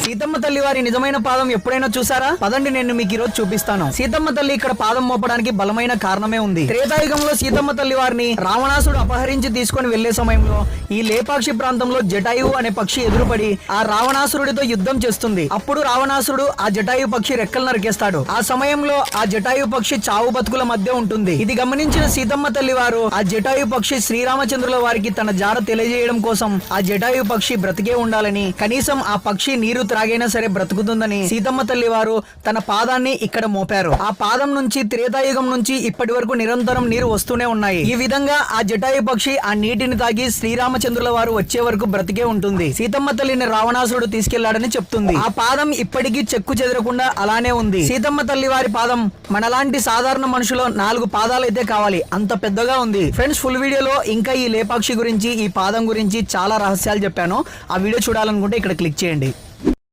సీతమ్మ తల్లి వారి నిజమైన పాదం ఎప్పుడైనా చూసారా? పదండి, నేను మీకు ఈరోజు చూపిస్తాను. సీతమ్మ తల్లి ఇక్కడ పాదం మోపడానికి బలమైన కారణమే ఉంది. త్రేతాయుగంలో సీతమ్మ తల్లి వారిని రావణాసుడు అపహరించి తీసుకొని వెళ్లే సమయంలో ఈ లేపాక్షి ప్రాంతంలో జటాయువు అనే పక్షి ఎదురుపడి ఆ రావణాసురుడితో యుద్ధం చేస్తుంది. అప్పుడు రావణాసురుడు ఆ జటాయు పక్షి రెక్కలు నరికేస్తాడు. ఆ సమయంలో ఆ జటాయు పక్షి చావు బతుకుల మధ్య ఉంటుంది. ఇది గమనించిన సీతమ్మ తల్లి వారు ఆ జటాయు పక్షి శ్రీరామచంద్రుల వారికి తన జాడ తెలియజేయడం కోసం ఆ జటాయు పక్షి బ్రతికే ఉండాలని, కనీసం ఆ పక్షి నీరు త్రాగైనా సరే బ్రతుకుతుందని సీతమ్మ తల్లి వారు తన పాదాన్ని ఇక్కడ మోపారు. ఆ పాదం నుంచి త్రేతాయుగం నుంచి ఇప్పటి వరకు నిరంతరం నీరు వస్తూనే ఉన్నాయి. ఈ విధంగా ఆ జటాయు పక్షి ఆ నీటిని తాగి శ్రీరామచంద్రుల వారు వచ్చే వరకు బ్రతికే ఉంటుంది. సీతమ్మ తల్లిని రావణాసురుడు తీసుకెళ్లాడని చెప్తుంది. ఆ పాదం ఇప్పటికీ చెక్కు చెదరకుండా అలానే ఉంది. సీతమ్మ తల్లి వారి పాదం మనలాంటి సాధారణ మనుషులో 4 పాదాలైతే కావాలి, అంత పెద్దగా ఉంది. ఫ్రెండ్స్, ఫుల్ వీడియోలో ఇంకా ఈ లేపాక్షి గురించి, ఈ పాదం గురించి చాలా రహస్యాలు చెప్పాను. ఆ వీడియో చూడాలనుకుంటే ఇక్కడ క్లిక్ చేయండి.